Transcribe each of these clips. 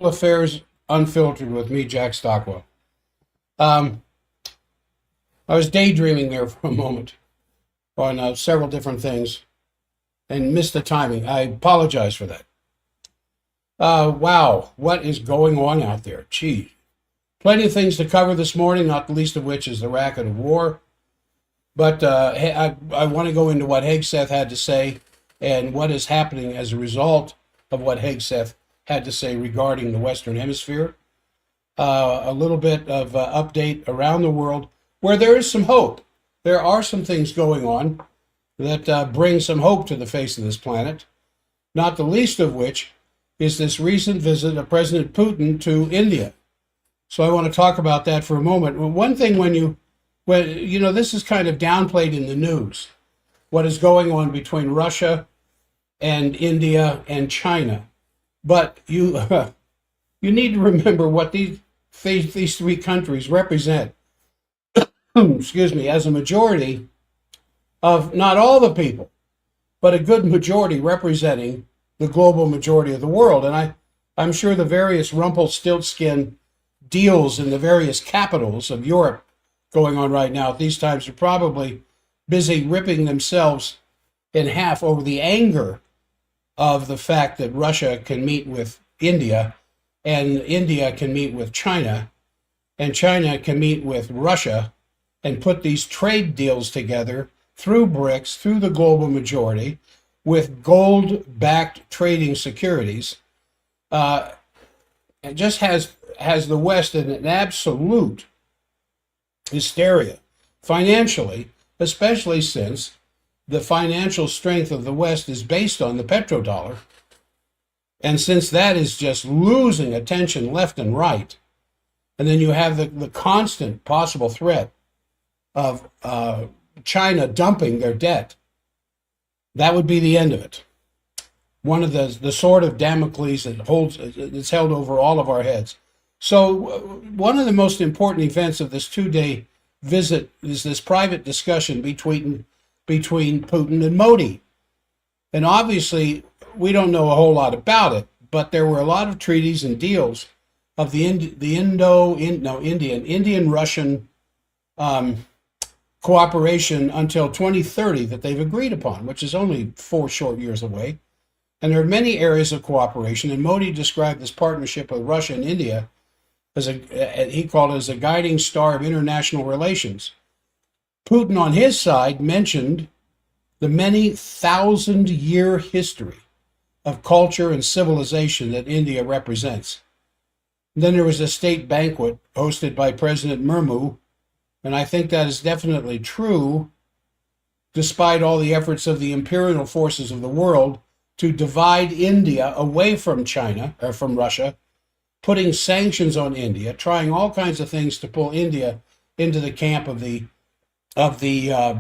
Affairs Unfiltered with me, Jack Stockwell. Um, I was daydreaming there for a moment on several different things and missed the timing. I apologize for that. Wow, what is going on out there? Gee, plenty of things to cover this morning, not the least of which is the racket of war. But I want to go into what Hegseth had to say and what is happening as a result of what Hegseth had to say regarding the Western Hemisphere. A little bit of update around the world where there is some hope. There are some things going on that bring some hope to the face of this planet, not the least of which is this recent visit of President Putin to India. So I want to talk about that for a moment. Well, one thing when this is kind of downplayed in the news, what is going on between Russia and India and China. But you you need to remember what these three countries represent. Excuse me, as a majority of not all the people, but a good majority representing the global majority of the world. And I'm sure the various Rumpelstiltskin deals in the various capitals of Europe going on right now at these times are probably busy ripping themselves in half over the anger of the fact that Russia can meet with India and India can meet with China and China can meet with Russia and put these trade deals together through BRICS, through the global majority, with gold-backed trading securities. It just has the West in an absolute hysteria financially, especially since the financial strength of the West is based on the petrodollar. And since that is just losing attention left and right, and then you have the constant possible threat of China dumping their debt, that would be the end of it. One of the sword of Damocles that's held over all of our heads. So one of the most important events of this 2-day visit is this private discussion between Putin and Modi. And obviously, we don't know a whole lot about it, but there were a lot of treaties and deals of the Indian-Russian cooperation until 2030 that they've agreed upon, which is only 4 short years away. And there are many areas of cooperation, and Modi described this partnership with Russia and India he called it as a guiding star of international relations. Putin, on his side, mentioned the many thousand-year history of culture and civilization that India represents. And then there was a state banquet hosted by President Murmu, and I think that is definitely true, despite all the efforts of the imperial forces of the world to divide India away from China, or from Russia, putting sanctions on India, trying all kinds of things to pull India into the camp of the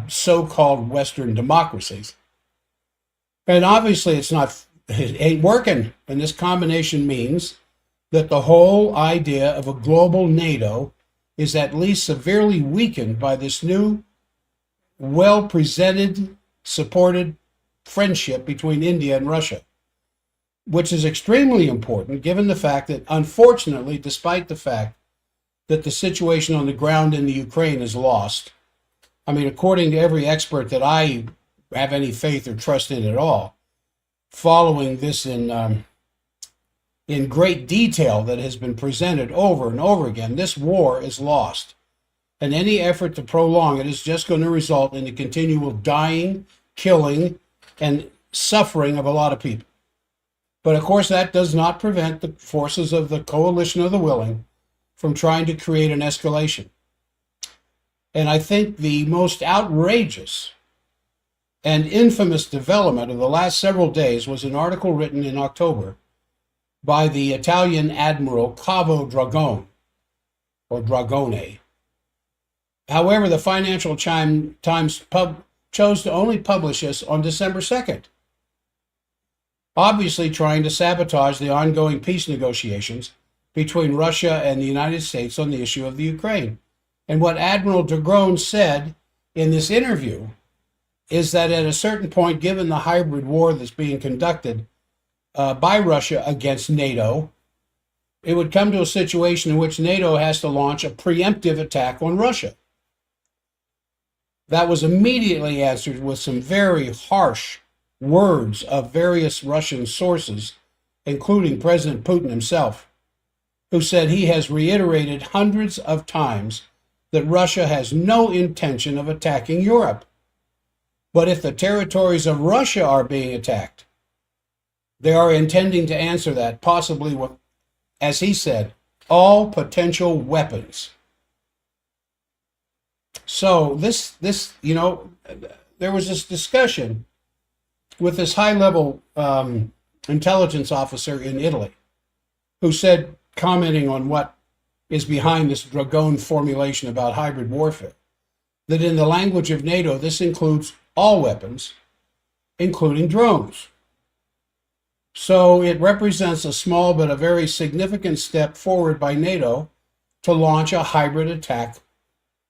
so-called Western democracies. And obviously it ain't working. And this combination means that the whole idea of a global NATO is at least severely weakened by this new, well-presented, supported friendship between India and Russia, which is extremely important given the fact that, unfortunately, despite the fact that the situation on the ground in the Ukraine is lost, I mean, according to every expert that I have any faith or trust in at all, following this in great detail that has been presented over and over again, this war is lost. And any effort to prolong it is just going to result in the continual dying, killing, and suffering of a lot of people. But of course, that does not prevent the forces of the coalition of the willing from trying to create an escalation. And I think the most outrageous and infamous development of the last several days was an article written in October by the Italian Admiral Cavo Dragone, or Dragone. However, the Financial Times chose to only publish this on December 2nd. Obviously trying to sabotage the ongoing peace negotiations between Russia and the United States on the issue of the Ukraine. And what Admiral Dragone said in this interview is that at a certain point, given the hybrid war that's being conducted by Russia against NATO, it would come to a situation in which NATO has to launch a preemptive attack on Russia. That was immediately answered with some very harsh words of various Russian sources, including President Putin himself, who said he has reiterated hundreds of times that Russia has no intention of attacking Europe. But if the territories of Russia are being attacked, they are intending to answer that, possibly with, as he said, all potential weapons. So there was this discussion with this high-level intelligence officer in Italy who said, commenting on what is behind this dragon formulation about hybrid warfare, that in the language of NATO, this includes all weapons, including drones. So it represents a small but a very significant step forward by NATO to launch a hybrid attack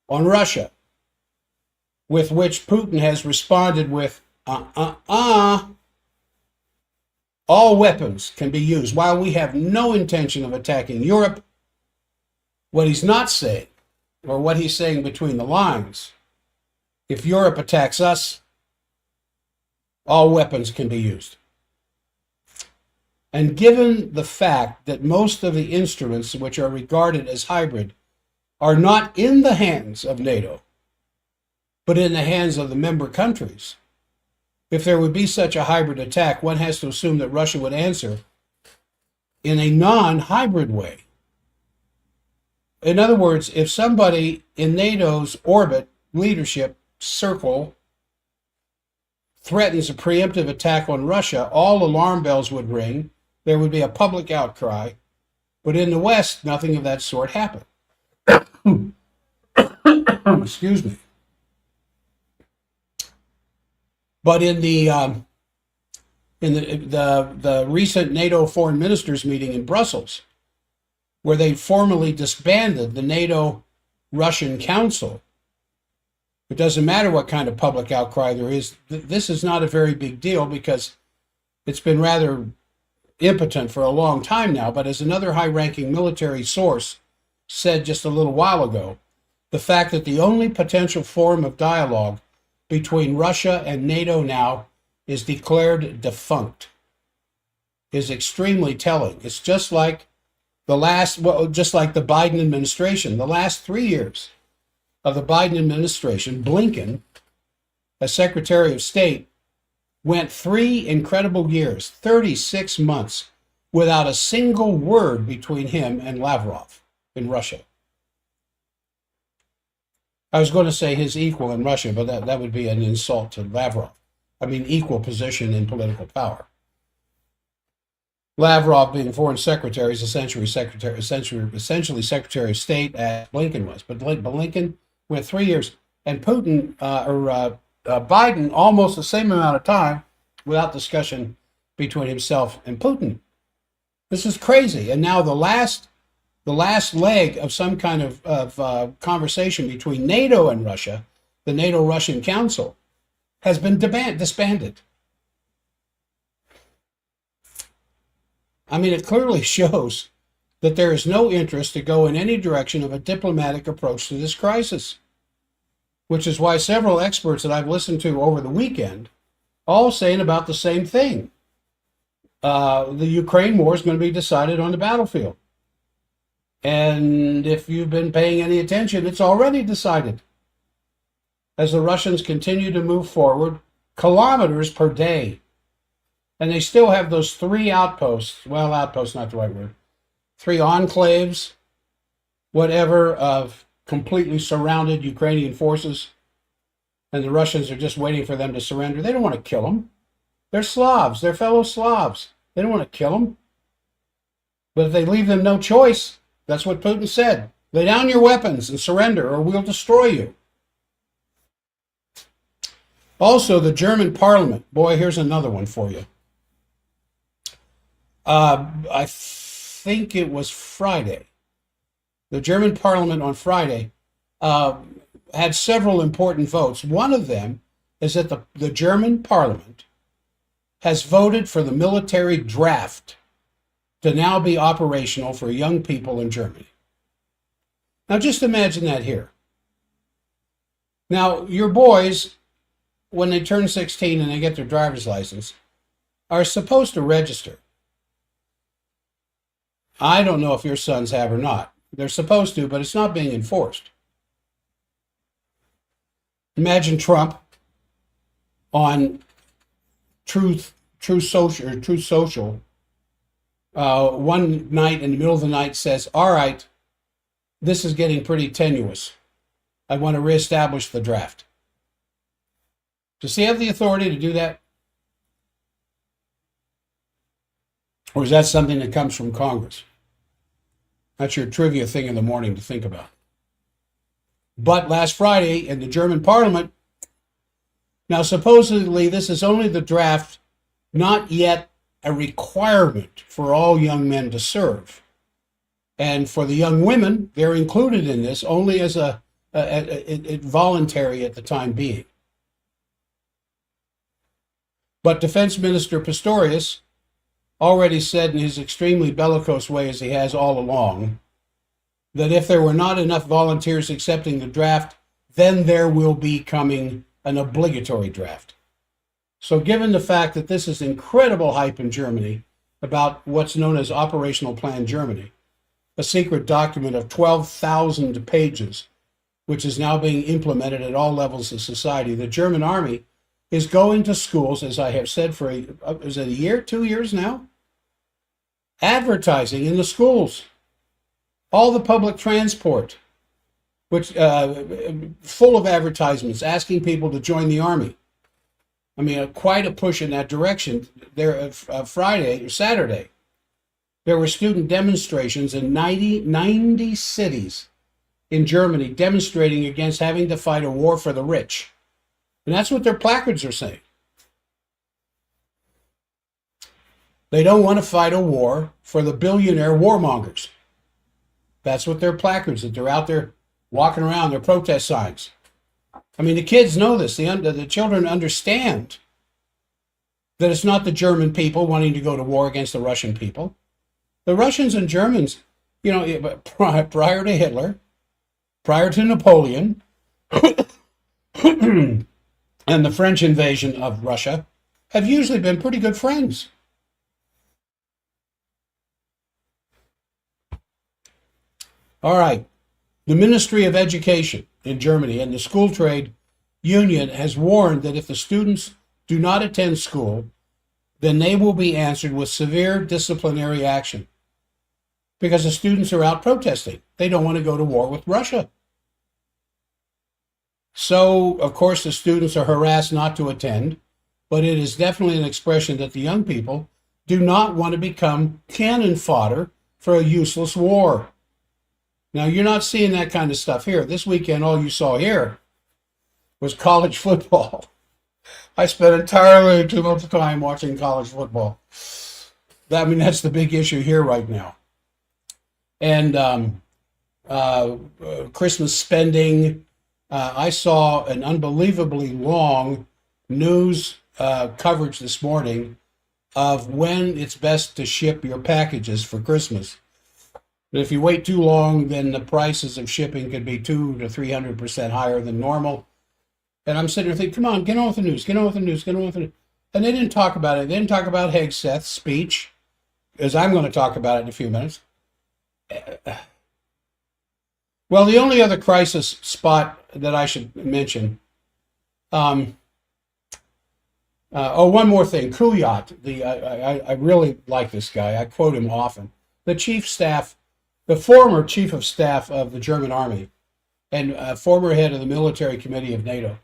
on Russia, with which Putin has responded with, all weapons can be used. While we have no intention of attacking Europe, what he's not saying, or what he's saying between the lines, if Europe attacks us, all weapons can be used. And given the fact that most of the instruments which are regarded as hybrid are not in the hands of NATO, but in the hands of the member countries, if there would be such a hybrid attack, one has to assume that Russia would answer in a non-hybrid way. In other words, if somebody in NATO's orbit, leadership, circle, threatens a preemptive attack on Russia, all alarm bells would ring, there would be a public outcry, but in the West, nothing of that sort happened. Excuse me. But in the recent NATO foreign ministers meeting in Brussels, where they formally disbanded the NATO-Russian Council, it doesn't matter what kind of public outcry there is. This is not a very big deal because it's been rather impotent for a long time now. But as another high-ranking military source said just a little while ago, the fact that the only potential form of dialogue between Russia and NATO now is declared defunct is extremely telling. It's just like the Biden administration. The last 3 years of the Biden administration, Blinken, as Secretary of State, went 3 incredible years, 36 months, without a single word between him and Lavrov in Russia. I was going to say his equal in Russia, but that would be an insult to Lavrov. I mean, equal position in political power. Lavrov, being foreign secretary, is essentially Secretary of State, as Blinken was. But Blinken went 3 years, and Putin Biden almost the same amount of time without discussion between himself and Putin. This is crazy. And now the last leg of some kind of conversation between NATO and Russia, the NATO-Russian Council, has been disbanded. I mean, it clearly shows that there is no interest to go in any direction of a diplomatic approach to this crisis, which is why several experts that I've listened to over the weekend all saying about the same thing. The Ukraine war is going to be decided on the battlefield. And if you've been paying any attention, it's already decided. As the Russians continue to move forward, kilometers per day. And they still have those 3 outposts. Well, outposts, not the right word. 3 enclaves, whatever, of completely surrounded Ukrainian forces. And the Russians are just waiting for them to surrender. They don't want to kill them. They're Slavs. They're fellow Slavs. They don't want to kill them. But if they leave them no choice, that's what Putin said. Lay down your weapons and surrender, or we'll destroy you. Also, the German parliament. Boy, here's another one for you. I think it was Friday. The German parliament on Friday had several important votes. One of them is that the German parliament has voted for the military draft to now be operational for young people in Germany. Now just imagine that here. Now, your boys, when they turn 16 and they get their driver's license, are supposed to register. I don't know if your sons have or not. They're supposed to, but it's not being enforced. Imagine Trump on Truth Social, one night in the middle of the night says, all right, this is getting pretty tenuous. I want to reestablish the draft. Does he have the authority to do that? Or is that something that comes from Congress? That's your trivia thing in the morning to think about. But last Friday in the German parliament, now supposedly this is only the draft, not yet a requirement for all young men to serve. And for the young women, they're included in this only as a voluntary at the time being. But Defense Minister Pistorius already said in his extremely bellicose way, as he has all along, that if there were not enough volunteers accepting the draft, then there will be coming an obligatory draft. So given the fact that this is incredible hype in Germany about what's known as Operational Plan Germany, a secret document of 12,000 pages, which is now being implemented at all levels of society, the German army is going to schools, as I have said for, is it a year, 2 years now? Advertising in the schools, all the public transport, which full of advertisements asking people to join the army. I mean, quite a push in that direction. There, Friday or Saturday, there were student demonstrations in 90 cities in Germany demonstrating against having to fight a war for the rich. And that's what their placards are saying. They don't want to fight a war for the billionaire warmongers. That's what their placards, that they're out there walking around, their protest signs. I mean, the kids know this. The children understand that it's not the German people wanting to go to war against the Russian people. The Russians and Germans, you know, prior to Hitler, prior to Napoleon, and the French invasion of Russia, have usually been pretty good friends. All right. The Ministry of Education in Germany and the school trade union has warned that if the students do not attend school, then they will be answered with severe disciplinary action because the students are out protesting. They don't want to go to war with Russia. So, of course, the students are harassed not to attend, but it is definitely an expression that the young people do not want to become cannon fodder for a useless war. Now, you're not seeing that kind of stuff here. This weekend, all you saw here was college football. I spent entirely too much time watching college football. I mean, that's the big issue here right now. And Christmas spending. I saw an unbelievably long news coverage this morning of when it's best to ship your packages for Christmas. But if you wait too long, then the prices of shipping could be 200 to 300% higher than normal. And I'm sitting there thinking, come on, get on with the news, get on with the news, get on with the news. And they didn't talk about it. They didn't talk about Hegseth's speech, as I'm going to talk about it in a few minutes. Well, the only other crisis spot that I should mention, one more thing, Kuyat, I really like this guy. I quote him often. The former chief of staff of the German army and former head of the military committee of NATO,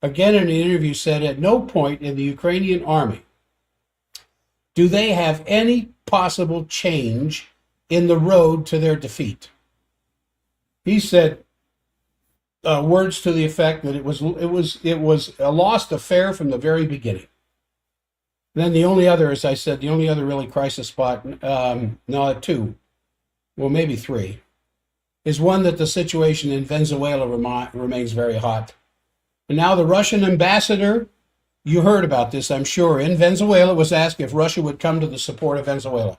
again in an interview said at no point in the Ukrainian army do they have any possible change in the road to their defeat. He said words to the effect that it was a lost affair from the very beginning. Then the only other, as I said, the only other really crisis spot, two, well, maybe three, is one that the situation in Venezuela remains very hot. And now the Russian ambassador, you heard about this, I'm sure, in Venezuela was asked if Russia would come to the support of Venezuela.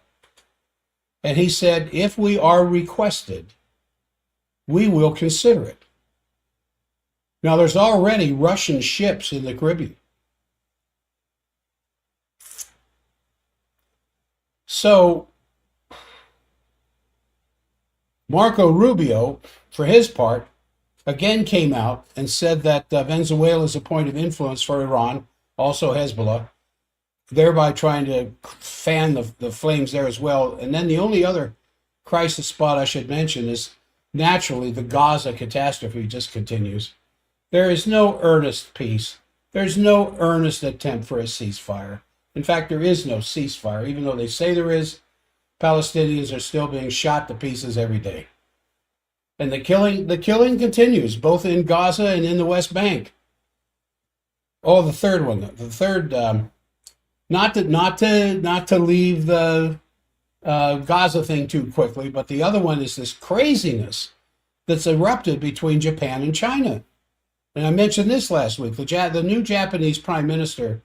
And he said, if we are requested, we will consider it. Now, there's already Russian ships in the Caribbean. So, Marco Rubio, for his part, again came out and said that Venezuela is a point of influence for Iran, also Hezbollah, thereby trying to fan the flames there as well. And then the only other crisis spot I should mention is naturally the Gaza catastrophe just continues. There is no earnest peace. There's no earnest attempt for a ceasefire. In fact, there is no ceasefire. Even though they say there is, Palestinians are still being shot to pieces every day. And the killing continues, both in Gaza and in the West Bank. Oh, the third one. The third, not to leave the Gaza thing too quickly, but the other one is this craziness that's erupted between Japan and China. And I mentioned this last week. The new Japanese Prime Minister,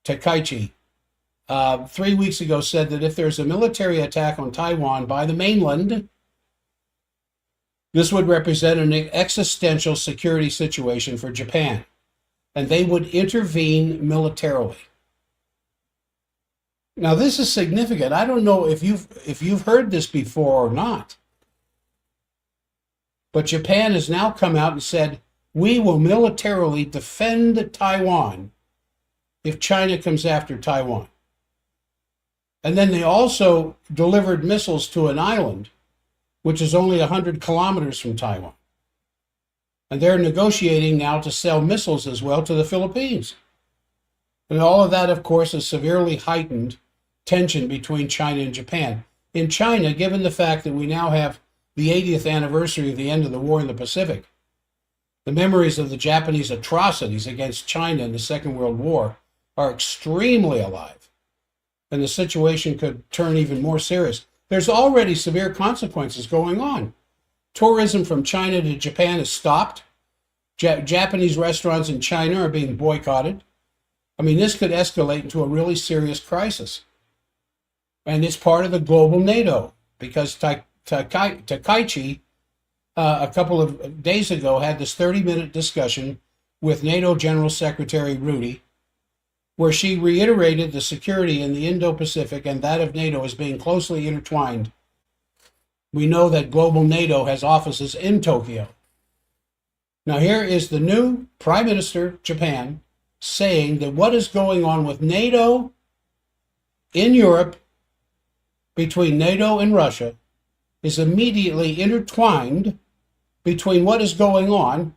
Takaichi, 3 weeks ago said that if there's a military attack on Taiwan by the mainland, this would represent an existential security situation for Japan, and they would intervene militarily. Now, this is significant. I don't know if you've heard this before or not, but Japan has now come out and said, we will militarily defend Taiwan if China comes after Taiwan. And then they also delivered missiles to an island, which is only 100 kilometers from Taiwan. And they're negotiating now to sell missiles as well to the Philippines. And all of that, of course, is severely heightened tension between China and Japan. In China, given the fact that we now have the 80th anniversary of the end of the war in the Pacific, the memories of the Japanese atrocities against China in the Second World War are extremely alive. And the situation could turn even more serious. There's already severe consequences going on. Tourism from China to Japan has stopped. Japanese restaurants in China are being boycotted. I mean, this could escalate into a really serious crisis. And it's part of the global NATO, because Takaichi, a couple of days ago, had this 30-minute discussion with NATO General Secretary Rudy, where she reiterated the security in the Indo-Pacific and that of NATO as being closely intertwined. We know that global NATO has offices in Tokyo. Now, here is the new Prime Minister, Japan, saying that what is going on with NATO in Europe, between NATO and Russia, is immediately intertwined between what is going on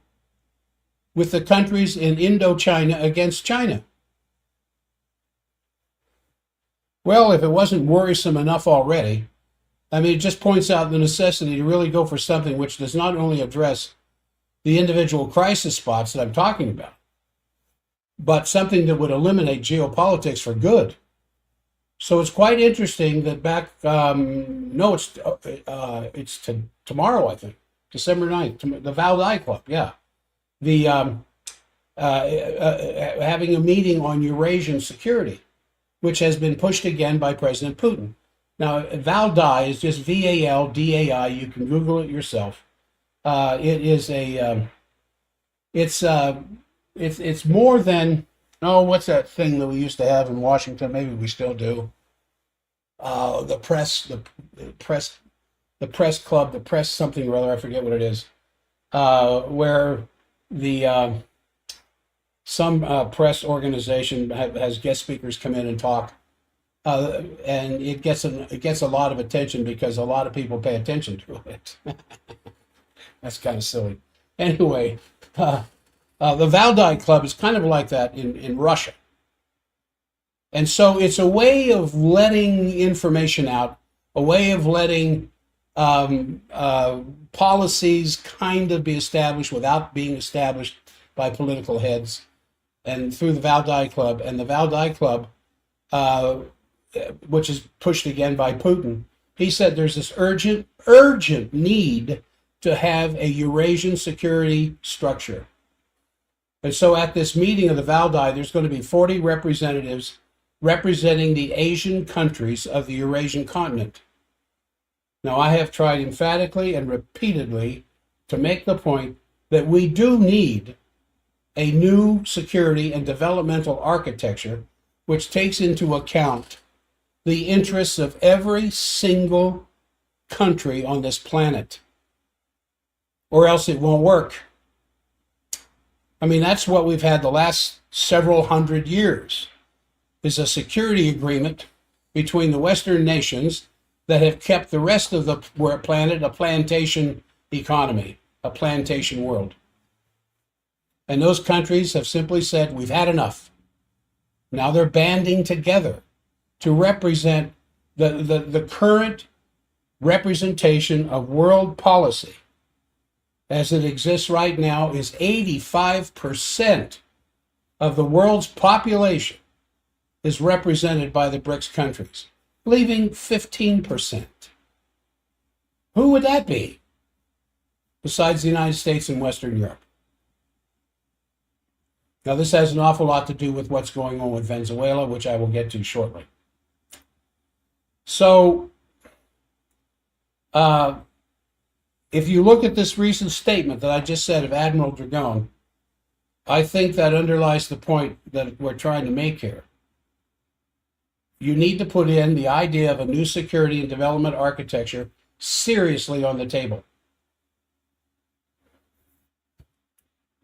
with the countries in Indochina against China. Well, if it wasn't worrisome enough already, I mean, it just points out the necessity to really go for something which does not only address the individual crisis spots that I'm talking about, but something that would eliminate geopolitics for good. So it's quite interesting that it's tomorrow, I think, December 9th, the Valdai Club, yeah. Having a meeting on Eurasian security, which has been pushed again by President Putin. Now, Valdai is just Valdai. You can Google it yourself. It's more than, what's that thing that we used to have in Washington? Maybe we still do. The press club, the press something or other. I forget what it is. Where the some press organization has guest speakers come in and talk, and it gets a lot of attention because a lot of people pay attention to it. That's kind of silly. Anyway, the Valdai Club is kind of like that in Russia. And so it's a way of letting information out, a way of letting policies kind of be established without being established by political heads, and through the Valdai Club. And the Valdai Club, which is pushed again by Putin, he said there's this urgent need to have a Eurasian security structure. And so at this meeting of the Valdai, there's going to be 40 representatives representing the Asian countries of the Eurasian continent. Now, I have tried emphatically and repeatedly to make the point that we do need a new security and developmental architecture which takes into account the interests of every single country on this planet, or else it won't work. I mean, that's what we've had the last several hundred years, is a security agreement between the Western nations that have kept the rest of the planet a plantation economy, a plantation world. And those countries have simply said, we've had enough. Now they're banding together to represent the current representation of world policy as it exists right now is 85% of the world's population is represented by the BRICS countries, leaving 15%. Who would that be besides the United States and Western Europe? Now, this has an awful lot to do with what's going on with Venezuela, which I will get to shortly. So, if you look at this recent statement that I just said of Admiral Dragon, I think that underlies the point that we're trying to make here. You need to put in the idea of a new security and development architecture seriously on the table,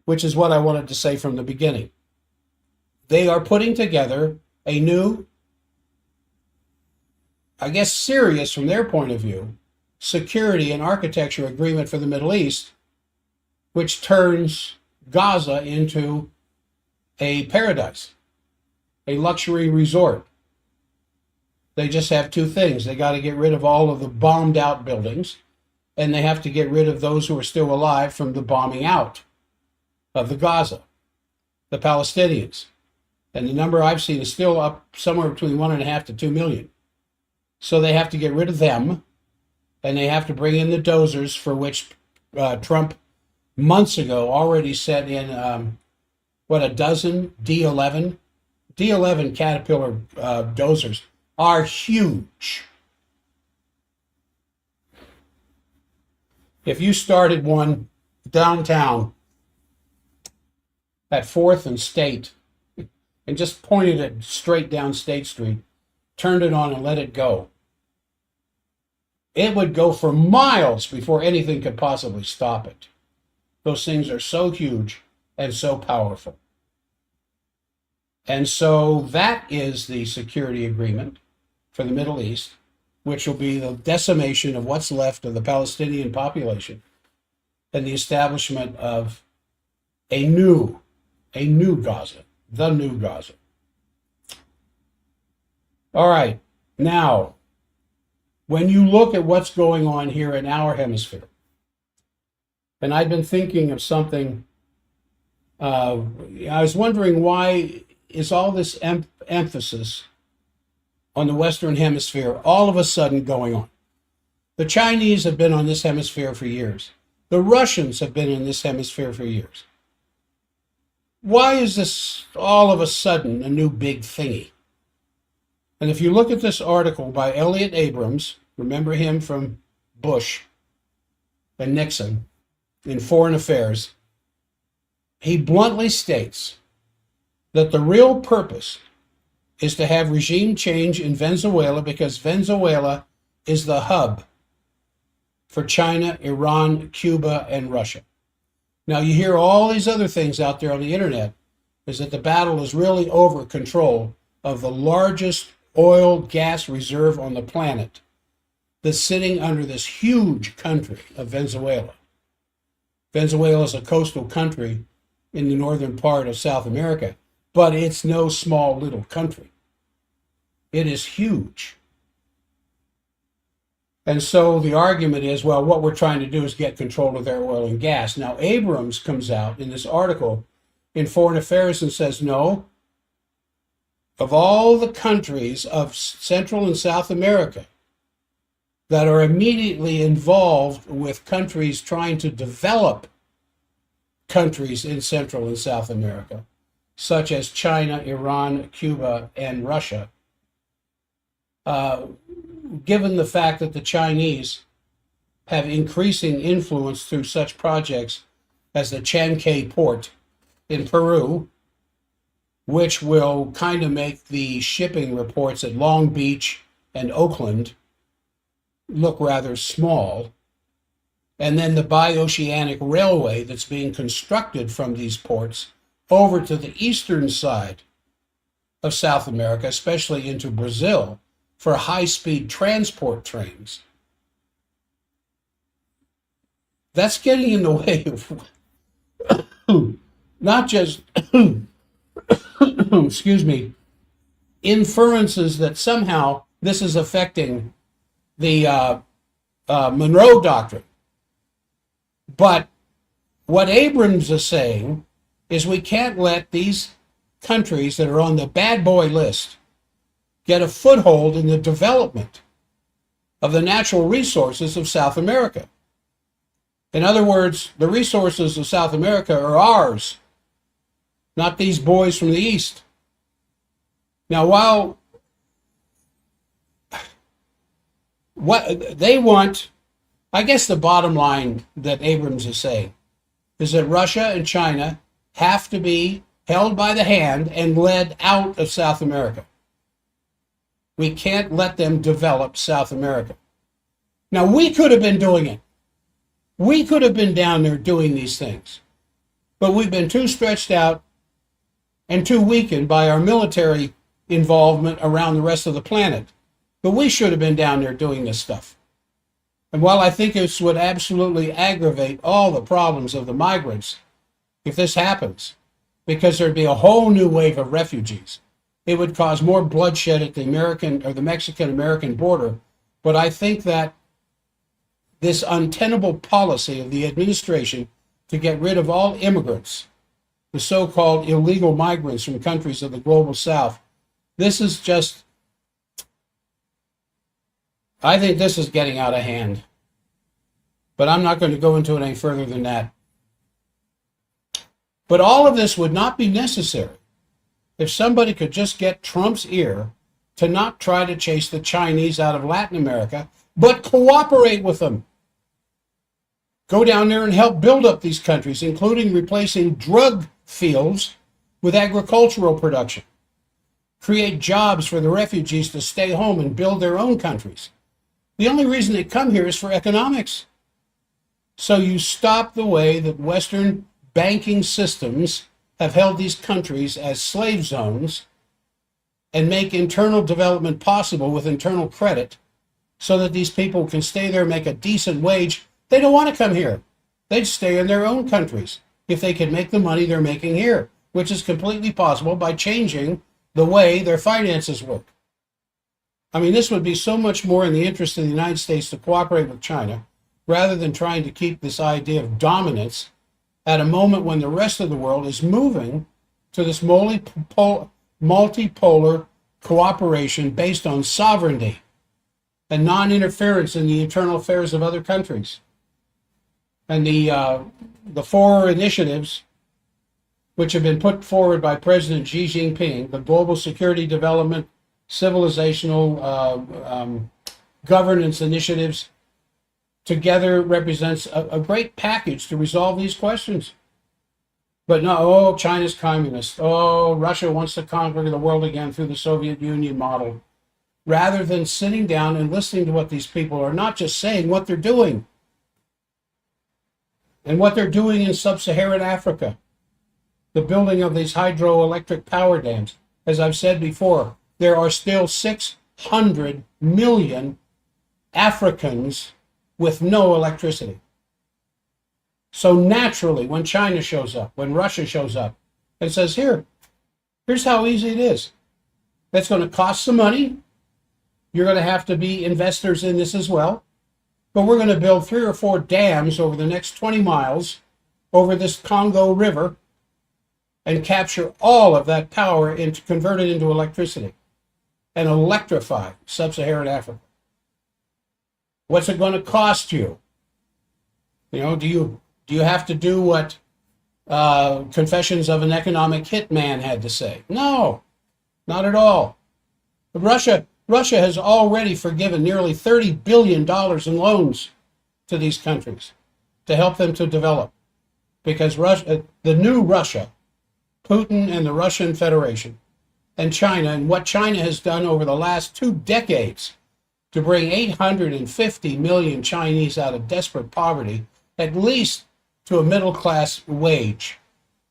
which is what I wanted to say from the beginning. They are putting together a new, I guess serious from their point of view, security and architecture agreement for the Middle East, which turns Gaza into a paradise, a luxury resort. They just have two things. They got to get rid of all of the bombed out buildings, and they have to get rid of those who are still alive from the bombing out of the Gaza, the Palestinians. And the number I've seen is still up somewhere between 1.5 to 2 million. So they have to get rid of them, and they have to bring in the dozers for which Trump months ago already set in, a dozen D11? D11 Caterpillar dozers are huge. If you started one downtown at 4th and State and just pointed it straight down State Street, turned it on and let it go, it would go for miles before anything could possibly stop it. Those things are so huge and so powerful. And so that is the security agreement for the Middle East, which will be the decimation of what's left of the Palestinian population and the establishment of a new Gaza, the new Gaza. All right, now, when you look at what's going on here in our hemisphere, and I've been thinking of something, I was wondering, why is all this emphasis on the Western Hemisphere all of a sudden going on? The Chinese have been on this hemisphere for years. The Russians have been in this hemisphere for years. Why is this all of a sudden a new big thingy? And if you look at this article by Elliot Abrams, remember him from Bush and Nixon in Foreign Affairs, he bluntly states that the real purpose is to have regime change in Venezuela because Venezuela is the hub for China, Iran, Cuba, and Russia. Now, you hear all these other things out there on the internet, is that the battle is really over control of the largest oil gas reserve on the planet that's sitting under this huge country of Venezuela. Venezuela is a coastal country in the northern part of South America, but it's no small little country. It is huge. And so the argument is, well, what we're trying to do is get control of their oil and gas. Now, Abrams comes out in this article in Foreign Affairs and says, no, of all the countries of Central and South America that are immediately involved with countries trying to develop countries in Central and South America, such as China, Iran, Cuba, and Russia, given the fact that the Chinese have increasing influence through such projects as the Chancay port in Peru, which will kind of make the shipping reports at Long Beach and Oakland look rather small. And then the bioceanic railway that's being constructed from these ports over to the eastern side of South America, especially into Brazil, for high-speed transport trains. That's getting in the way of not just, excuse me, inferences that somehow this is affecting the Monroe Doctrine. But what Abrams is saying is we can't let these countries that are on the bad boy list get a foothold in the development of the natural resources of South America. In other words, the resources of South America are ours, not these boys from the East. Now, while what they want, I guess the bottom line that Abrams is saying is that Russia and China have to be held by the hand and led out of South America. We can't let them develop South America. Now, we could have been doing it. We could have been down there doing these things. But we've been too stretched out and too weakened by our military involvement around the rest of the planet. But we should have been down there doing this stuff. And while I think this would absolutely aggravate all the problems of the migrants if this happens, because there'd be a whole new wave of refugees, it would cause more bloodshed at the American or the Mexican-American border. But I think that this untenable policy of the administration to get rid of all immigrants, the so-called illegal migrants from countries of the global south, this is just, I think this is getting out of hand. But I'm not going to go into it any further than that. But all of this would not be necessary if somebody could just get Trump's ear to not try to chase the Chinese out of Latin America, but cooperate with them. Go down there and help build up these countries, including replacing drug fields with agricultural production. Create jobs for the refugees to stay home and build their own countries. The only reason they come here is for economics. So you stop the way that Western banking systems have held these countries as slave zones and make internal development possible with internal credit so that these people can stay there, make a decent wage. They don't want to come here. They'd stay in their own countries if they could make the money they're making here, which is completely possible by changing the way their finances work. I mean, this would be so much more in the interest of the United States to cooperate with China rather than trying to keep this idea of dominance at a moment when the rest of the world is moving to this multipolar cooperation based on sovereignty and non-interference in the internal affairs of other countries. And the four initiatives which have been put forward by President Xi Jinping, the global security development, civilizational governance initiatives, together represents a great package to resolve these questions. But no, oh, China's communist. Oh, Russia wants to conquer the world again through the Soviet Union model. Rather than sitting down and listening to what these people are not just saying, what they're doing. And what they're doing in sub-Saharan Africa. The building of these hydroelectric power dams. As I've said before, there are still 600 million Africans with no electricity. So naturally, when China shows up, when Russia shows up, and says, here's how easy it is. That's going to cost some money. You're going to have to be investors in this as well. But we're going to build 3 or 4 dams over the next 20 miles over this Congo River and capture all of that power and convert it into electricity and electrify sub-Saharan Africa. What's it going to cost you? You know, do you have to do what Confessions of an Economic Hitman had to say? No, not at all. But Russia has already forgiven nearly $30 billion in loans to these countries to help them to develop. Because Russia, the new Russia, Putin and the Russian Federation, and China, and what China has done over the last 2 decades to bring 850 million Chinese out of desperate poverty, at least to a middle-class wage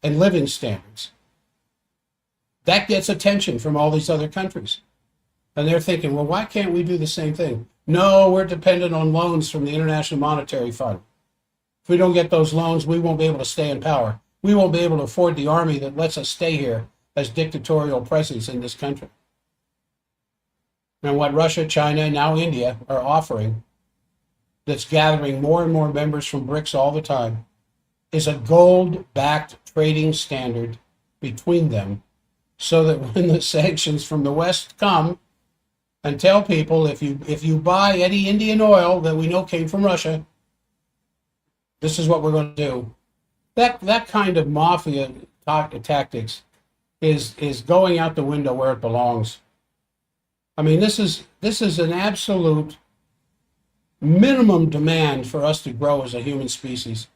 and living standards. That gets attention from all these other countries. And they're thinking, well, why can't we do the same thing? No, we're dependent on loans from the International Monetary Fund. If we don't get those loans, we won't be able to stay in power. We won't be able to afford the army that lets us stay here as dictatorial presence in this country. And what Russia, China, and now India are offering, that's gathering more and more members from BRICS all the time, is a gold-backed trading standard between them, so that when the sanctions from the West come and tell people, if you buy any Indian oil that we know came from Russia, this is what we're going to do. That kind of mafia tactics is going out the window where it belongs. I mean, this is an absolute minimum demand for us to grow as a human species.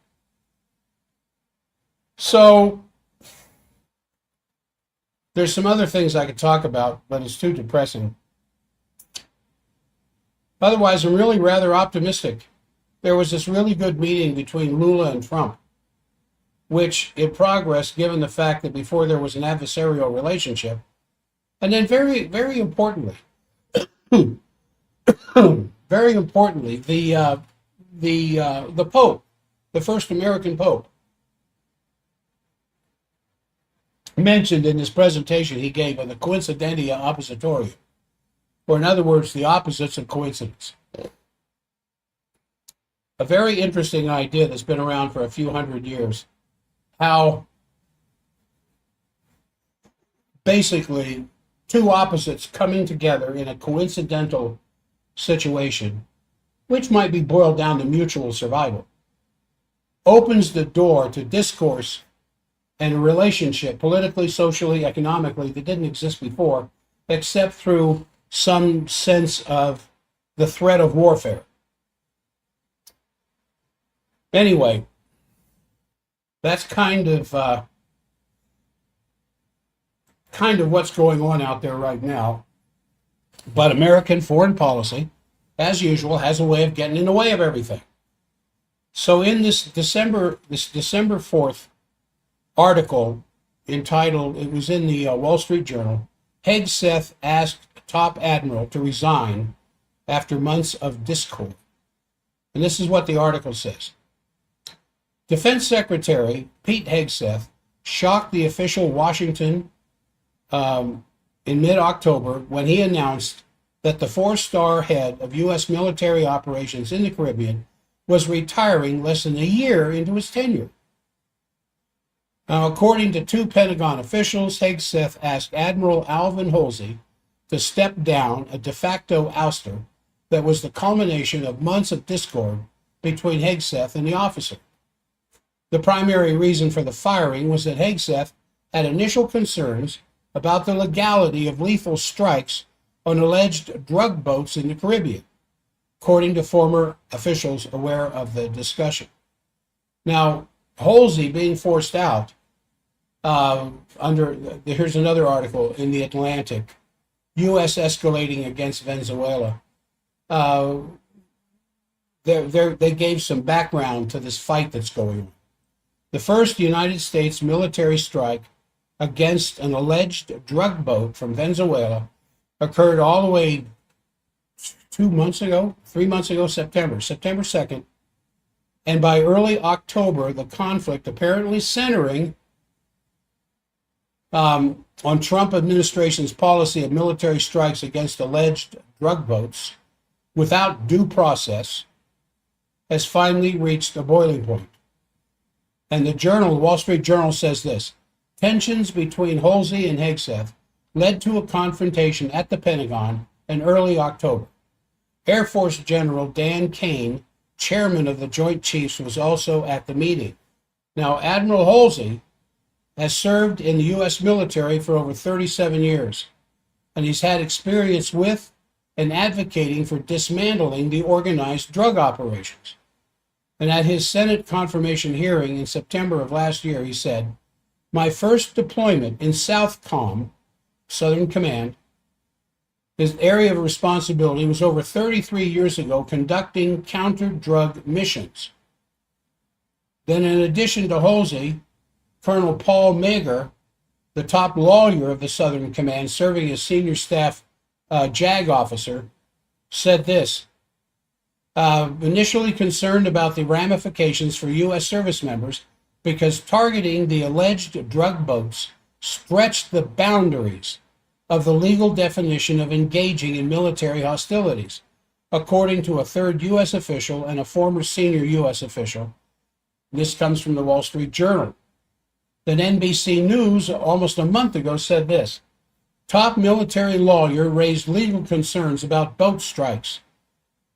So there's some other things I could talk about, but it's too depressing. Otherwise, I'm really rather optimistic. There was this really good meeting between Lula and Trump, which in progress, given the fact that before there was an adversarial relationship. And then very, very importantly, very importantly, the Pope, the first American Pope, mentioned in his presentation he gave on the coincidentia oppositoria, or in other words, the opposites of coincidence. A very interesting idea that's been around for a few hundred years, how basically two opposites coming together in a coincidental situation, which might be boiled down to mutual survival, opens the door to discourse and a relationship, politically, socially, economically, that didn't exist before, except through some sense of the threat of warfare. Anyway, that's kind of what's going on out there right now. But American foreign policy, as usual, has a way of getting in the way of everything. So in this December 4th article entitled, it was in the Wall Street Journal, Hegseth asked top admiral to resign after months of discord. And this is what the article says. Defense Secretary Pete Hegseth shocked the official Washington in mid-October when he announced that the 4-star head of U.S. military operations in the Caribbean was retiring less than a year into his tenure. Now, according to 2 Pentagon officials, Hegseth asked Admiral Alvin Halsey to step down, a de facto ouster that was the culmination of months of discord between Hegseth and the officer. The primary reason for the firing was that Hegseth had initial concerns about the legality of lethal strikes on alleged drug boats in the Caribbean, according to former officials aware of the discussion. Now, Halsey being forced out, here's another article in the Atlantic, U.S. escalating against Venezuela. They gave some background to this fight that's going on. The first United States military strike against an alleged drug boat from Venezuela occurred all the way 3 months ago, September 2nd. And by early October, the conflict apparently centering on Trump administration's policy of military strikes against alleged drug boats without due process has finally reached a boiling point. And the Wall Street Journal says this: tensions between Halsey and Hegseth led to a confrontation at the Pentagon in early October. Air Force General Dan Kane, chairman of the Joint Chiefs, was also at the meeting. Now, Admiral Halsey has served in the U.S. military for over 37 years, and he's had experience with and advocating for dismantling the organized drug operations. And at his Senate confirmation hearing in September of last year, he said, "My first deployment in Southcom, Southern Command, his area of responsibility was over 33 years ago conducting counter-drug missions." Then in addition to Halsey, Colonel Paul Mager, the top lawyer of the Southern Command, serving as senior staff JAG officer, said this, initially concerned about the ramifications for U.S. service members because targeting the alleged drug boats stretched the boundaries of the legal definition of engaging in military hostilities, according to a third U.S. official and a former senior U.S. official. This comes from the Wall Street Journal. Then NBC News almost a month ago said this, top military lawyer raised legal concerns about boat strikes.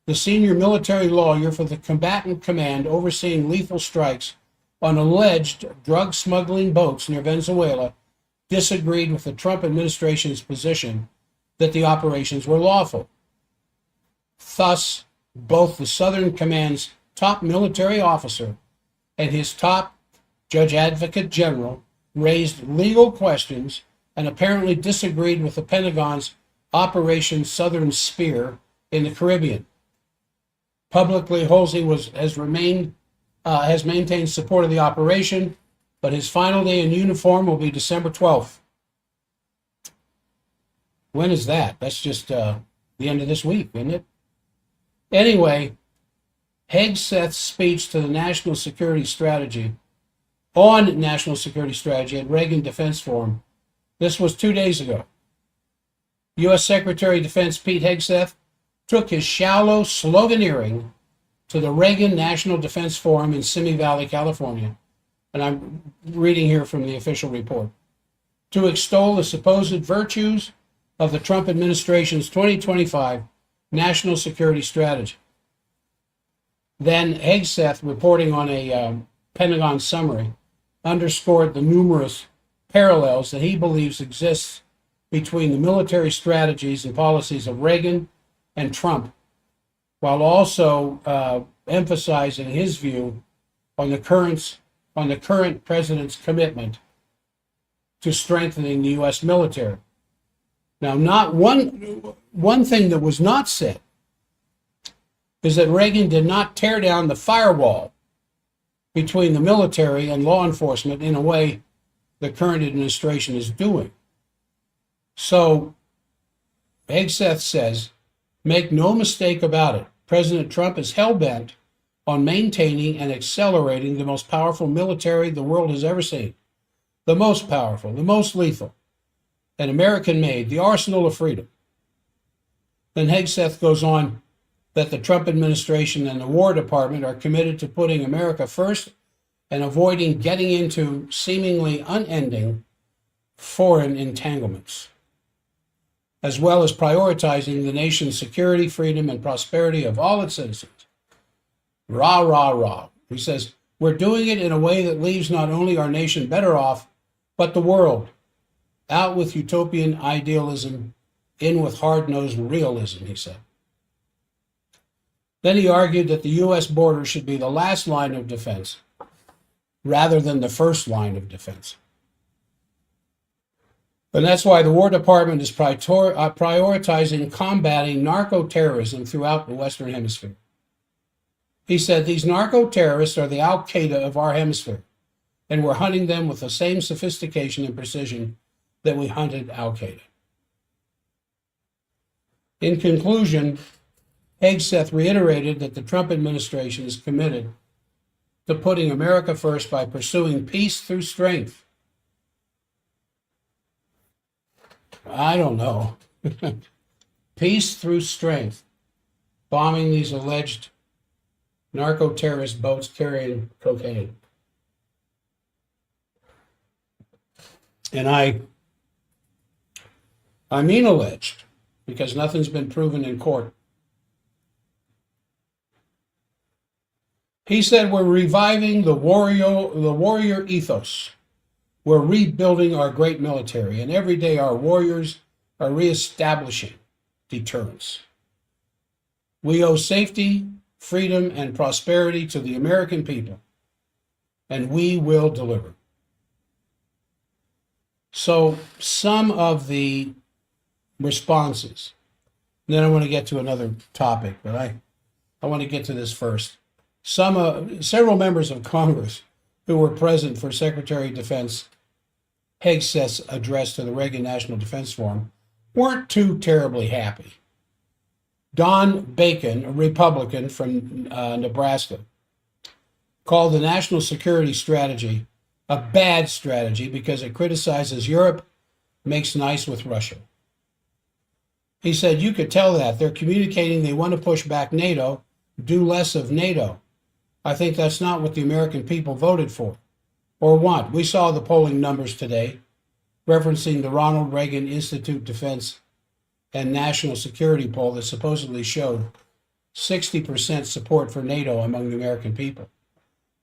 The senior military lawyer for the combatant command overseeing lethal strikes on alleged drug smuggling boats near Venezuela disagreed with the Trump administration's position that the operations were lawful. Thus, both the Southern Command's top military officer and his top Judge Advocate General raised legal questions and apparently disagreed with the Pentagon's Operation Southern Spear in the Caribbean. Publicly, Halsey has maintained support of the operation, but his final day in uniform will be December 12th. When is that? That's just the end of this week, isn't it? Anyway, Hegseth's speech to the National Security Strategy at Reagan Defense Forum, this was 2 days ago. U.S. Secretary of Defense Pete Hegseth took his shallow sloganeering to the Reagan National Defense Forum in Simi Valley, California, and I'm reading here from the official report, to extol the supposed virtues of the Trump administration's 2025 national security strategy. Then Hegseth, reporting on a Pentagon summary, underscored the numerous parallels that he believes exists between the military strategies and policies of Reagan and Trump, while also emphasizing his view on the current president's commitment to strengthening the U.S. military. Now, not one thing that was not said is that Reagan did not tear down the firewall between the military and law enforcement in a way the current administration is doing. So, Hegseth says, make no mistake about it, President Trump is hell-bent on maintaining and accelerating the most powerful military the world has ever seen. The most powerful, the most lethal, and American-made, the arsenal of freedom. Then Hegseth goes on that the Trump administration and the War Department are committed to putting America first and avoiding getting into seemingly unending foreign entanglements, as well as prioritizing the nation's security, freedom, and prosperity of all its citizens. Rah, rah, rah. He says, we're doing it in a way that leaves not only our nation better off, but the world. Out with utopian idealism, in with hard-nosed realism, he said. Then he argued that the U.S. border should be the last line of defense, rather than the first line of defense. And that's why the War Department is prioritizing combating narco-terrorism throughout the Western Hemisphere. He said, these narco-terrorists are the Al-Qaeda of our hemisphere, and we're hunting them with the same sophistication and precision that we hunted Al-Qaeda. In conclusion, Hegseth reiterated that the Trump administration is committed to putting America first by pursuing peace through strength. I don't know. Peace through strength. Bombing these alleged narco-terrorist boats carrying cocaine. And I mean alleged, because nothing's been proven in court. He said, we're reviving the warrior ethos. We're rebuilding our great military, and every day our warriors are reestablishing deterrence. We owe safety freedom, and prosperity to the American people, and we will deliver. So some of the responses, then I want to get to another topic, but I want to get to this first. Several members of Congress who were present for Secretary of Defense Hegseth's address to the Reagan National Defense Forum weren't too terribly happy. Don Bacon, a Republican from Nebraska, called the national security strategy a bad strategy because it criticizes Europe, makes nice with Russia. He said, you could tell that. They're communicating they want to push back NATO, do less of NATO. I think that's not what the American people voted for or want. We saw the polling numbers today, referencing the Ronald Reagan Institute Defense and National Security poll that supposedly showed 60% support for NATO among the American people,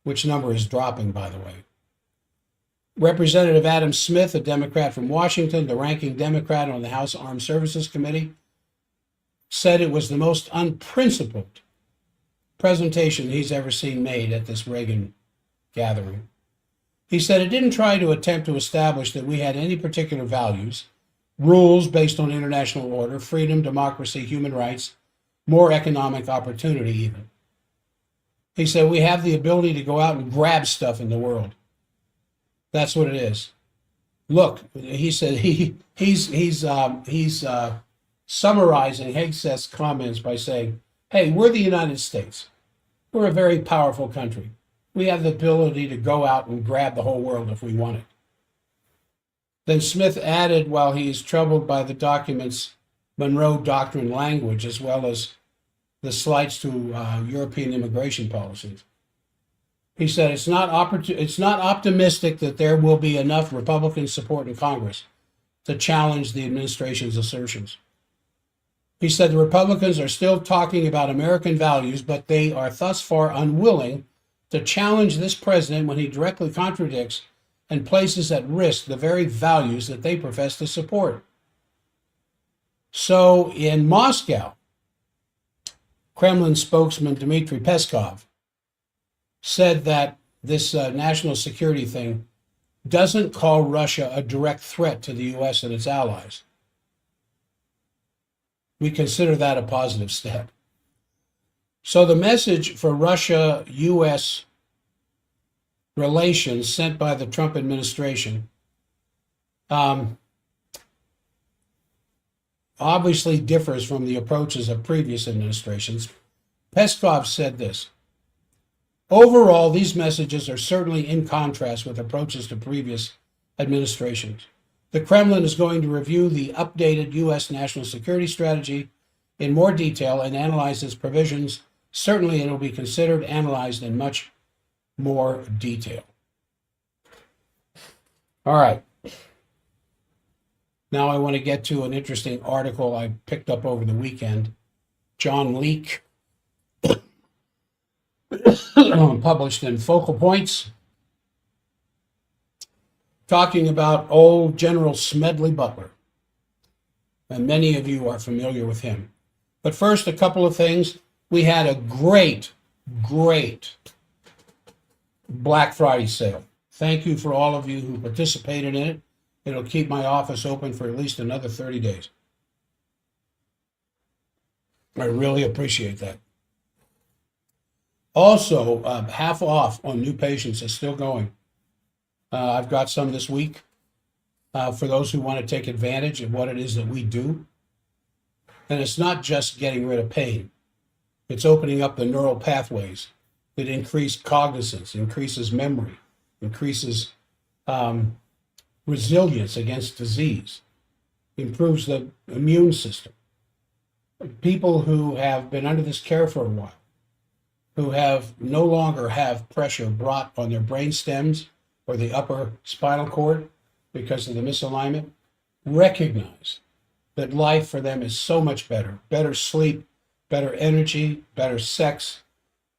which number is dropping, by the way. Representative Adam Smith, a Democrat from Washington, the ranking Democrat on the House Armed Services Committee, said it was the most unprincipled presentation he's ever seen made at this Reagan gathering. He said it didn't try to attempt to establish that we had any particular values, rules based on international order, freedom, democracy, human rights, more economic opportunity even. He said we have the ability to go out and grab stuff in the world. That's what it is. Look, he said he's summarizing Hegseth's comments by saying, hey, we're the United States. We're a very powerful country. We have the ability to go out and grab the whole world if we want it. Then Smith added, while he is troubled by the document's Monroe Doctrine language, as well as the slights to European immigration policies, he said it's not optimistic that there will be enough Republican support in Congress to challenge the administration's assertions. He said the Republicans are still talking about American values, but they are thus far unwilling to challenge this president when he directly contradicts and places at risk the very values that they profess to support. So in Moscow, Kremlin spokesman Dmitry Peskov said that this national security thing doesn't call Russia a direct threat to the U.S. and its allies. We consider that a positive step. So the message for Russia-U.S. relations sent by the Trump administration obviously differs from the approaches of previous administrations. Peskov said this: overall, these messages are certainly in contrast with approaches to previous administrations. The Kremlin is going to review the updated U.S. national security strategy in more detail and analyze its provisions. Certainly, it will be considered, analyzed in much more detail. All right. Now I want to get to an interesting article I picked up over the weekend. John Leake, published in Focal Points, talking about old General Smedley Butler. And many of you are familiar with him. But first, a couple of things. We had a great Black Friday sale. Thank you for all of you who participated in it. It'll keep my office open for at least another 30 days. I really appreciate that. Also, half off on new patients is still going. I've got some this week for those who want to take advantage of what it is that we do. And it's not just getting rid of pain. It's opening up the neural pathways that increase cognizance, increases memory, increases resilience against disease, improves the immune system. People who have been under this care for a while, who have no longer have pressure brought on their brain stems or the upper spinal cord because of the misalignment, recognize that life for them is so much better. Better sleep, better energy, better sex,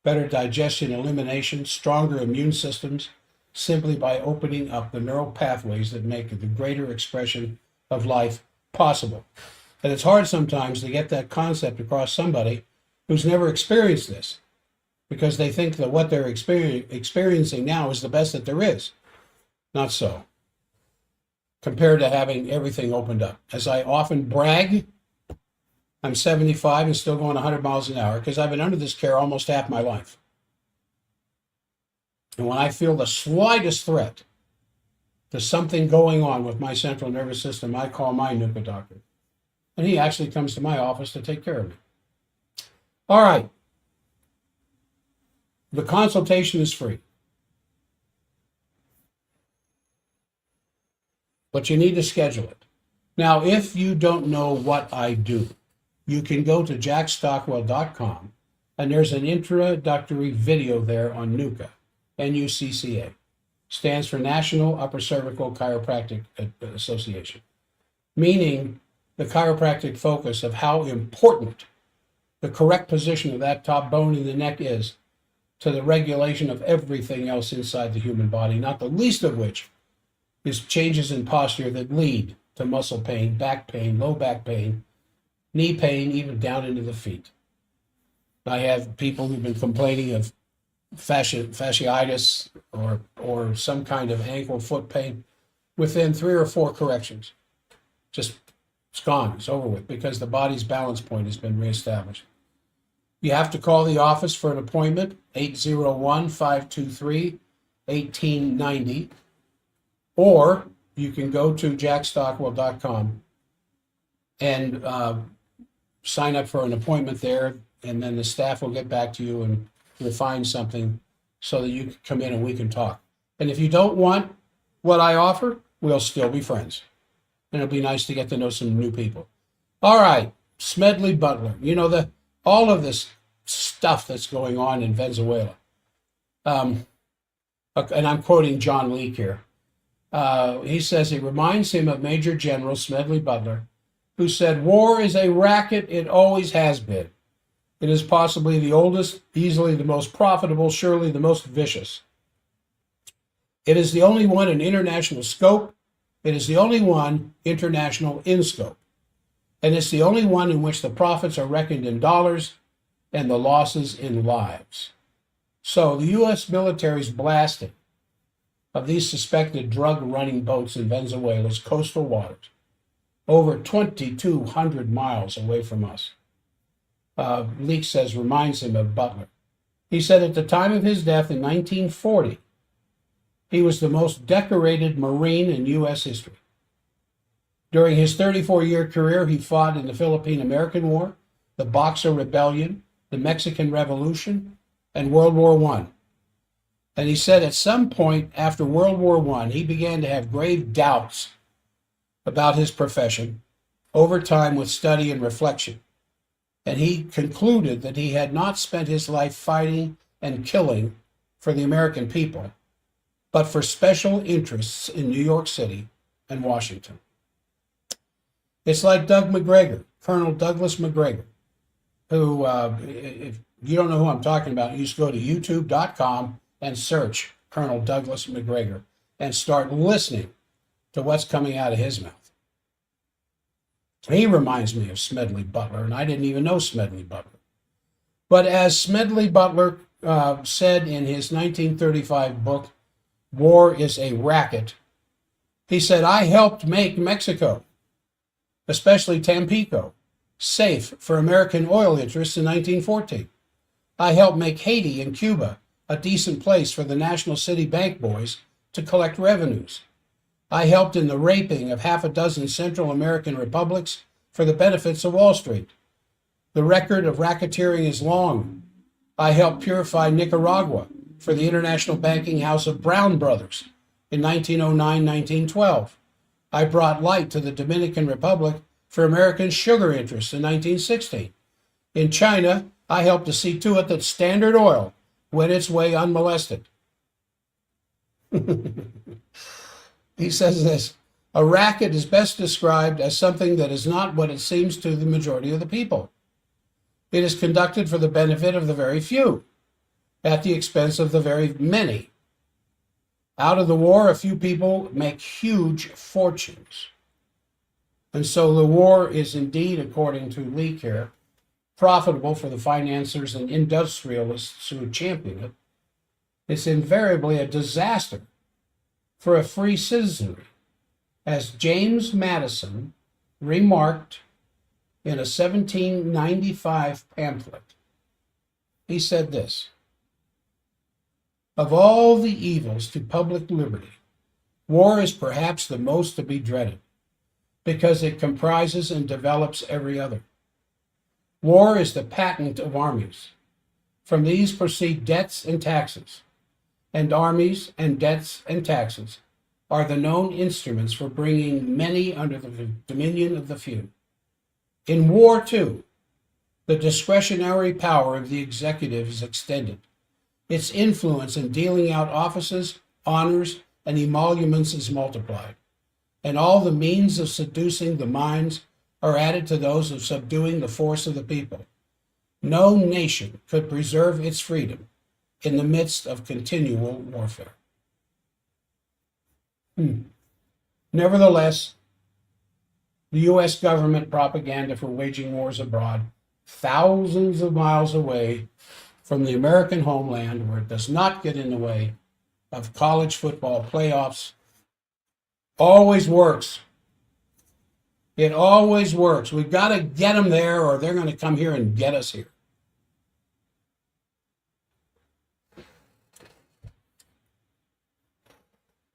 better digestion, elimination, stronger immune systems, simply by opening up the neural pathways that make the greater expression of life possible. And it's hard sometimes to get that concept across somebody who's never experienced this. because they think that what they're experiencing now is the best that there is. Not so, compared to having everything opened up. As I often brag, I'm 75 and still going 100 miles an hour because I've been under this care almost half my life. And when I feel the slightest threat to something going on with my central nervous system, I call my NUCA doctor. And he actually comes to my office to take care of me. All right. The consultation is free. But you need to schedule it. Now, if you don't know what I do, you can go to jackstockwell.com, and there's an introductory video there on NUCCA, NUCCA. Stands for National Upper Cervical Chiropractic Association, meaning the chiropractic focus of how important the correct position of that top bone in the neck is to the regulation of everything else inside the human body, not the least of which is changes in posture that lead to muscle pain, back pain, low back pain, knee pain, even down into the feet. I have people who've been complaining of fasciitis or some kind of ankle foot pain within 3 or 4 corrections. Just, it's gone, it's over with, because the body's balance point has been reestablished. You have to call the office for an appointment, 801-523-1890. Or you can go to jackstockwell.com and sign up for an appointment there, and then the staff will get back to you and refine something so that you can come in and we can talk. And if you don't want what I offer, we'll still be friends. And it'll be nice to get to know some new people. All right, Smedley Butler. You know, all of this stuff that's going on in Venezuela. And I'm quoting John Leake here. He says it reminds him of Major General Smedley Butler, who said, "War is a racket, it always has been. It is possibly the oldest, easily the most profitable, surely the most vicious. It is the only one in international scope. It is the only one international in scope. And it's the only one in which the profits are reckoned in dollars and the losses in lives." So the U.S. military's blasting of these suspected drug-running boats in Venezuela's coastal waters, over 2,200 miles away from us. Leake says reminds him of Butler. He said at the time of his death in 1940, he was the most decorated Marine in U.S. history. During his 34-year career, he fought in the Philippine-American War, the Boxer Rebellion, the Mexican Revolution, and World War I. And he said at some point after World War I, he began to have grave doubts about his profession over time with study and reflection. And he concluded that he had not spent his life fighting and killing for the American people, but for special interests in New York City and Washington. It's like Doug McGregor, Colonel Douglas McGregor, who, if you don't know who I'm talking about, you just go to youtube.com and search Colonel Douglas McGregor and start listening to what's coming out of his mouth. He reminds me of Smedley Butler, and I didn't even know Smedley Butler. But as Smedley Butler said in his 1935 book, War is a Racket, he said, "I helped make Mexico, especially Tampico, safe for American oil interests in 1914. I helped make Haiti and Cuba a decent place for the National City Bank boys to collect revenues. I helped in the raping of half a dozen Central American republics for the benefits of Wall Street. The record of racketeering is long. I helped purify Nicaragua for the international banking house of Brown Brothers in 1909-1912. I brought light to the Dominican Republic for American sugar interests in 1916. In China, I helped to see to it that Standard Oil went its way unmolested." He says this, "A racket is best described as something that is not what it seems to the majority of the people. It is conducted for the benefit of the very few, at the expense of the very many. Out of the war, a few people make huge fortunes." And so the war is indeed, according to Leake here, profitable for the financiers and industrialists who champion it, it's invariably a disaster for a free citizenry, as James Madison remarked in a 1795 pamphlet. He said this: "Of all the evils to public liberty, war is perhaps the most to be dreaded, because it comprises and develops every other. War is the patent of armies. From these proceed debts and taxes, and armies and debts and taxes are the known instruments for bringing many under the dominion of the few. In war, too, the discretionary power of the executive is extended. Its influence in dealing out offices, honors, and emoluments is multiplied, and all the means of seducing the minds are added to those of subduing the force of the people. No nation could preserve its freedom in the midst of continual warfare." Nevertheless, the U.S. government propaganda for waging wars abroad, thousands of miles away from the American homeland, where it does not get in the way of college football playoffs, always works. It always works. We've got to get them there, or they're going to come here and get us here.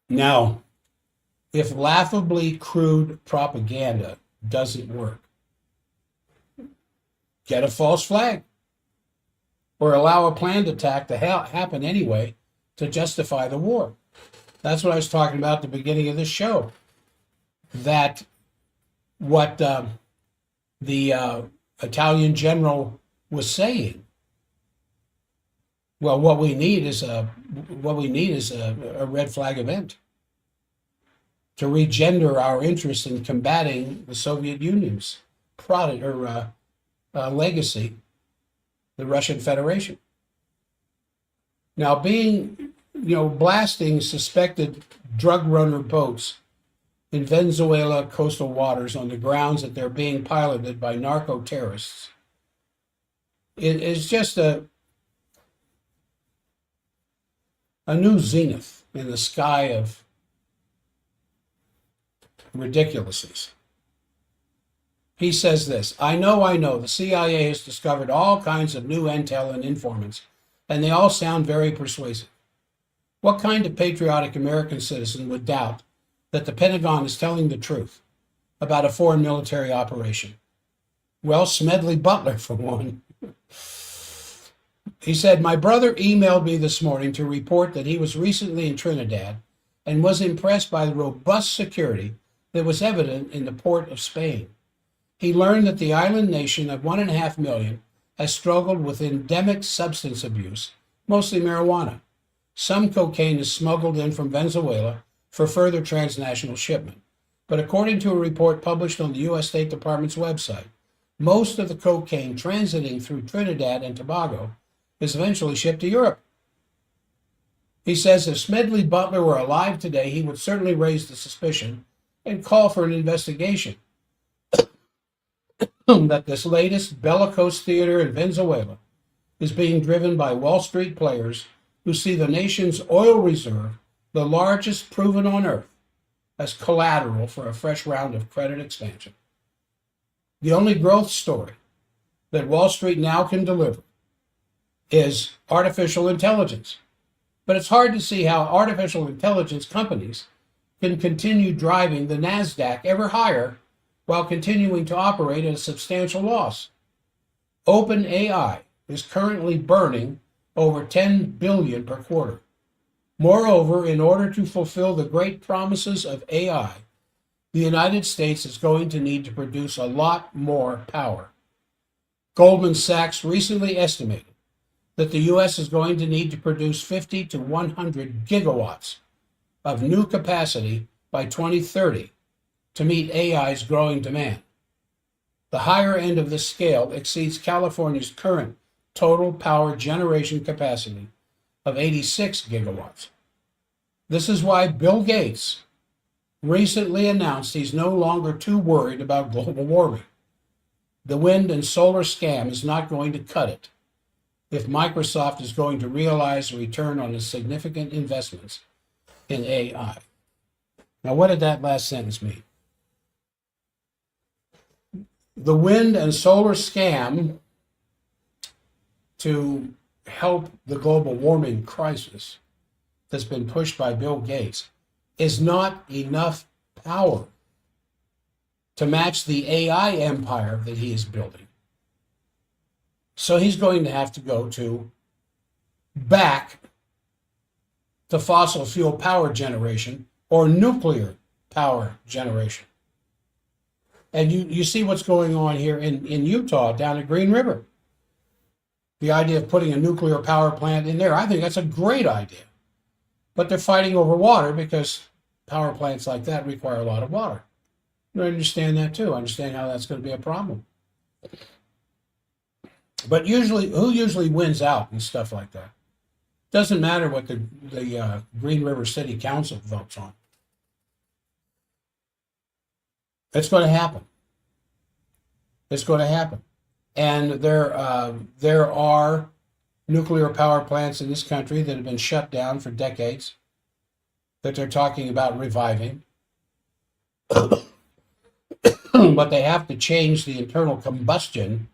Now, if laughably crude propaganda doesn't work, get a false flag, or allow a planned attack to happen anyway to justify the war. That's what I was talking about at the beginning of this show. That what the Italian general was saying. Well, what we need is a red flag event to regender our interest in combating the Soviet Union's legacy, the Russian Federation. Now, blasting suspected drug runner boats in Venezuela coastal waters on the grounds that they're being piloted by narco terrorists, it is just a new zenith in the sky of ridiculousness. He says this: I know, the CIA has discovered all kinds of new intel and informants, and they all sound very persuasive. What kind of patriotic American citizen would doubt that the Pentagon is telling the truth about a foreign military operation? Well, Smedley Butler, for one. He said, "My brother emailed me this morning to report that he was recently in Trinidad and was impressed by the robust security that was evident in the port of Spain. He learned that the island nation of 1.5 million has struggled with endemic substance abuse, mostly marijuana. Some cocaine is smuggled in from Venezuela for further transnational shipment. But according to a report published on the U.S. State Department's website, most of the cocaine transiting through Trinidad and Tobago is eventually shipped to Europe." He says if Smedley Butler were alive today, he would certainly raise the suspicion and call for an investigation that this latest bellicose theater in Venezuela is being driven by Wall Street players who see the nation's oil reserve, the largest proven on earth, as collateral for a fresh round of credit expansion. The only growth story that Wall Street now can deliver is artificial intelligence. But it's hard to see how artificial intelligence companies can continue driving the NASDAQ ever higher while continuing to operate at a substantial loss. OpenAI is currently burning over $10 billion per quarter. Moreover, in order to fulfill the great promises of AI, the United States is going to need to produce a lot more power. Goldman Sachs recently estimated that the U.S. is going to need to produce 50 to 100 gigawatts of new capacity by 2030 to meet AI's growing demand. The higher end of this scale exceeds California's current total power generation capacity of 86 gigawatts. This is why Bill Gates recently announced he's no longer too worried about global warming. The wind and solar scam is not going to cut it if Microsoft is going to realize a return on its significant investments in AI. Now, what did that last sentence mean? The wind and solar scam to help the global warming crisis that's been pushed by Bill Gates is not enough power to match the AI empire that he is building. So he's going to have to go back to fossil fuel power generation or nuclear power generation. And you see what's going on here in Utah down at Green River. The idea of putting a nuclear power plant in there, I think that's a great idea. But they're fighting over water because power plants like that require a lot of water. I understand that too. I understand how that's going to be a problem. But who usually wins out and stuff like that? Doesn't matter what the Green River City Council votes on. It's going to happen. It's going to happen. And there are nuclear power plants in this country that have been shut down for decades that they're talking about reviving. But they have to change the internal combustion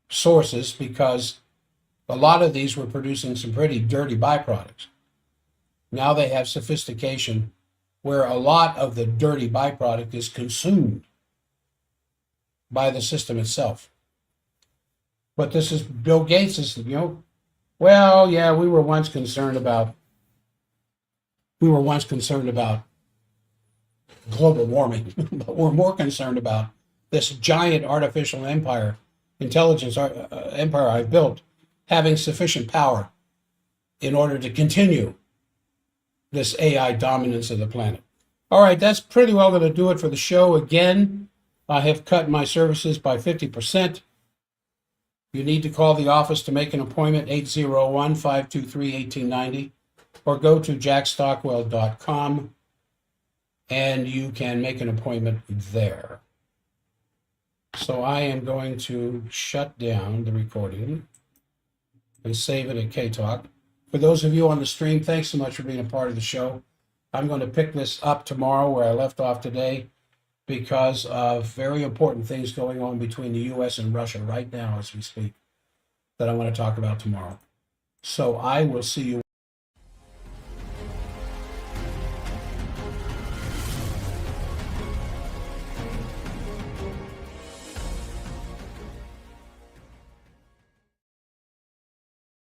sources because a lot of these were producing some pretty dirty byproducts. Now they have sophistication where a lot of the dirty byproduct is consumed by the system itself. But this is Bill Gates' well, yeah, we were once concerned about global warming, but we're more concerned about this giant artificial intelligence empire I've built having sufficient power in order to continue this AI dominance of the planet. All right, that's pretty well going to do it for the show. Again, I have cut my services by 50%. You need to call the office to make an appointment, 801-523-1890, or go to jackstockwell.com, and you can make an appointment there. So I am going to shut down the recording and save it at KTalk. For those of you on the stream, thanks so much for being a part of the show. I'm going to pick this up tomorrow where I left off today because of very important things going on between the U.S. and Russia right now as we speak that I want to talk about tomorrow. So I will see you.